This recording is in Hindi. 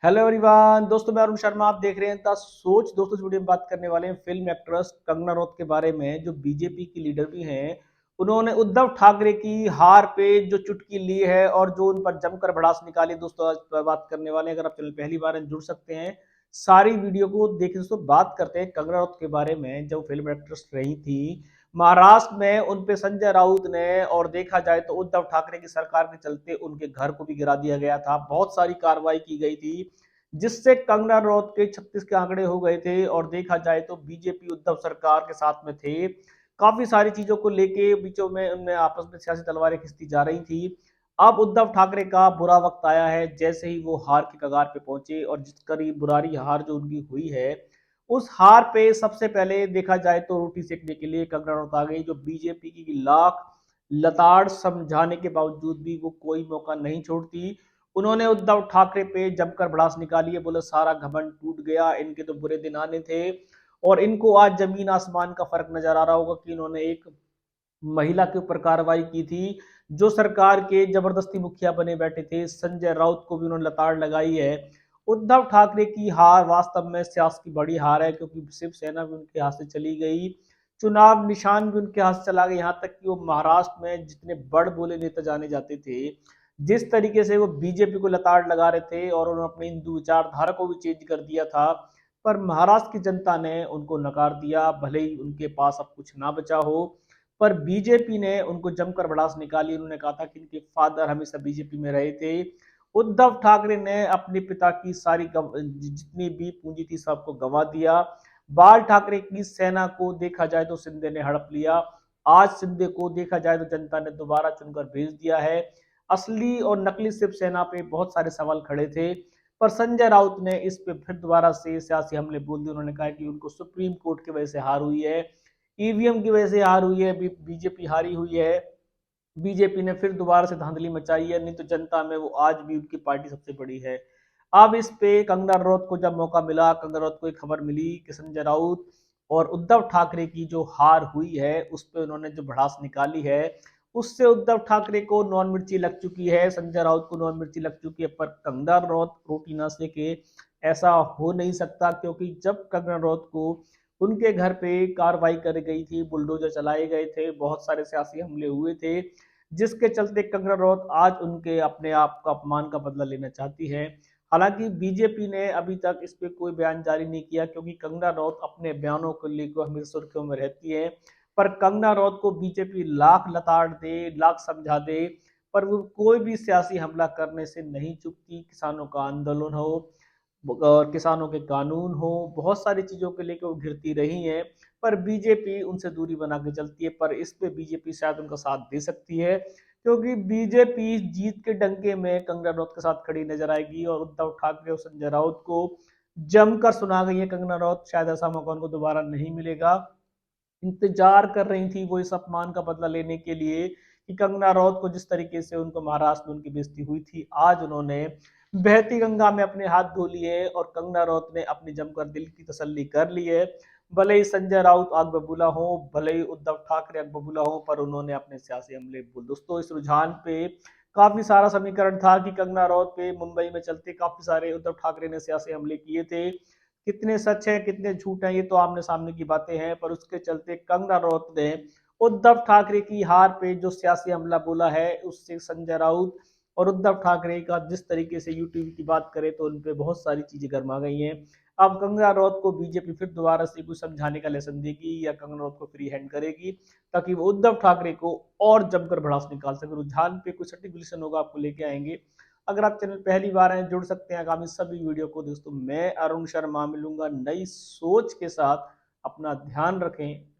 हेलो एवरीवन दोस्तों, मैं अरुण शर्मा। आप देख रहे हैं द सोच। दोस्तों, इस वीडियो में बात करने वाले हैं फिल्म एक्ट्रेस कंगना रनौत के बारे में, जो बीजेपी की लीडर भी हैं। उन्होंने उद्धव ठाकरे की हार पे जो चुटकी ली है और जो उन पर जमकर भड़ास निकाली, दोस्तों आज बात करने वाले हैं। अगर आप चैनल पहली बार हैं, जुड़ सकते हैं, सारी वीडियो को देखिए। दोस्तों, बात करते हैं कंगना रनौत के बारे में। जो फिल्म एक्ट्रेस रही थी महाराष्ट्र में, उन पे संजय राउत ने और देखा जाए तो उद्धव ठाकरे की सरकार के चलते उनके घर को भी गिरा दिया गया था। बहुत सारी कार्रवाई की गई थी, जिससे कंगना रनौत के 36 के आंकड़े हो गए थे। और देखा जाए तो बीजेपी उद्धव सरकार के साथ में थे। काफी सारी चीजों को लेके बीचों में उनमें आपस में सियासी तलवारें खिंचती जा रही थी। अब उद्धव ठाकरे का बुरा वक्त आया है। जैसे ही वो हार की कगार पे पहुंचे और जिस करीब बुरारी हार जो उनकी हुई है, उस हार पे सबसे पहले देखा जाए तो रोटी सेकने के लिए कंगना रनौत आ गई, जो बीजेपी की लाख लताड़ समझाने के बावजूद भी वो कोई मौका नहीं छोड़ती। उन्होंने उद्धव ठाकरे पे जमकर भड़ास निकाली है। बोले सारा घमंड टूट गया, इनके तो बुरे दिन आने थे। और इनको आज जमीन आसमान का फर्क नजर आ रहा होगा कि इन्होंने एक महिला के ऊपर कार्रवाई की थी, जो सरकार के जबरदस्ती मुखिया बने बैठे थे। संजय राउत को भी उन्होंने लताड़ लगाई है। उद्धव ठाकरे की हार वास्तव में सियासत की बड़ी हार है, क्योंकि शिवसेना भी उनके हाथ से चली गई, चुनाव निशान भी उनके हाथ से चला गया। यहाँ तक कि वो महाराष्ट्र में जितने बड़ बोले नेता जाने जाते थे, जिस तरीके से वो बीजेपी को लताड़ लगा रहे थे और उन्होंने अपने हिंदू विचारधारा को भी चेंज कर दिया था, पर महाराष्ट्र की जनता ने उनको नकार दिया। भले ही उनके पास अब कुछ ना बचा हो, पर बीजेपी ने उनको जमकर भड़ास निकाली। उन्होंने कहा था कि इनके फादर हमेशा बीजेपी में रहे थे। उद्धव ठाकरे ने अपने पिता की सारी जितनी भी पूंजी थी सबको गंवा दिया। बाल ठाकरे की सेना को देखा जाए तो शिंदे ने हड़प लिया। आज शिंदे को देखा जाए तो जनता ने दोबारा चुनकर भेज दिया है। असली और नकली शिवसेना पे बहुत सारे सवाल खड़े थे, पर संजय राउत ने इस पे फिर दोबारा से सियासी हमले बोल दिए। उन्होंने कहा कि उनको सुप्रीम कोर्ट की वजह से हार हुई है, ईवीएम की वजह से हार हुई है, बीजेपी हारी हुई है। बीजेपी ने फिर दोबारा से धांधली मचाई है, नहीं तो जनता में वो आज भी उनकी पार्टी सबसे बड़ी है। अब इस पे कंगना रनौत को जब मौका मिला, कंगना रनौत को एक खबर मिली कि संजय राउत और उद्धव ठाकरे की जो हार हुई है उस पे उन्होंने जो भड़ास निकाली है, उससे उद्धव ठाकरे को नॉन मिर्ची लग चुकी है, संजय राउत को नॉन मिर्ची लग चुकी है। पर कंगना रनौत रोटी ना सेके, ऐसा हो नहीं सकता। क्योंकि जब कंगना रनौत को उनके घर पे कार्रवाई कर गई थी, बुलडोजर चलाए गए थे, बहुत सारे सियासी हमले हुए थे, जिसके चलते कंगना रनौत आज उनके अपने आप का अपमान का बदला लेना चाहती है। हालांकि बीजेपी ने अभी तक इस पे कोई बयान जारी नहीं किया, क्योंकि कंगना रनौत अपने बयानों को लेकर हमेशा सुर्खियों में रहती है। पर कंगना रनौत को बीजेपी लाख लताड़ दे, लाख समझा दे, पर वो कोई भी सियासी हमला करने से नहीं चूकती। किसानों का आंदोलन हो और किसानों के कानून हो, बहुत सारी चीजों के लेकर वो घिरती रही हैं, पर बीजेपी उनसे दूरी बना के चलती है। पर इस पे बीजेपी शायद उनका साथ दे सकती है, क्योंकि बीजेपी जीत के डंके में कंगना रनौत के साथ खड़ी नजर आएगी और उद्धव ठाकरे और संजय राउत को जमकर सुना गई है कंगना रनौत। शायद ऐसा मौका उनको दोबारा नहीं मिलेगा। इंतजार कर रही थी वो इस अपमान का बदला लेने के लिए कि कंगना रनौत को जिस तरीके से उनको महाराष्ट्र में उनकी बेइज्जती हुई थी, आज उन्होंने बहती गंगा में अपने हाथ धो लिए और कंगना रनौत ने अपनी जमकर दिल की तसल्ली कर ली है। भले ही संजय राउत आग बबूला हो, भले ही उद्धव ठाकरे आग बबूला हो, पर उन्होंने अपने सियासी हमले बोल। दोस्तों, इस रुझान पे काफी सारा समीकरण था कि कंगना रनौत पे मुंबई में चलते काफी सारे उद्धव ठाकरे ने सियासी हमले किए थे। कितने सच है कितने झूठ है ये तो आमने सामने की बातें हैं, पर उसके चलते कंगना रनौत ने उद्धव ठाकरे की हार पे जो सियासी हमला बोला है, उससे संजय राउत और उद्धव ठाकरे का जिस तरीके से यूट्यूब की बात करें तो उन पे बहुत सारी चीजें गर्मा गई हैं। अब कंगना रनौत को बीजेपी फिर दोबारा से कुछ समझाने का लेसन देगी या कंगना रनौत को फ्री हैंड करेगी, ताकि वो उद्धव ठाकरे को और जमकर भड़ास निकाल सके। रुझान पे कुछ सर्टिफिकेशन होगा, आपको लेके आएंगे। अगर आप चैनल पहली बार हैं, जुड़ सकते हैं आगामी सभी वीडियो को। दोस्तों, मैं अरुण शर्मा मिलूंगा नई सोच के साथ। अपना ध्यान रखें।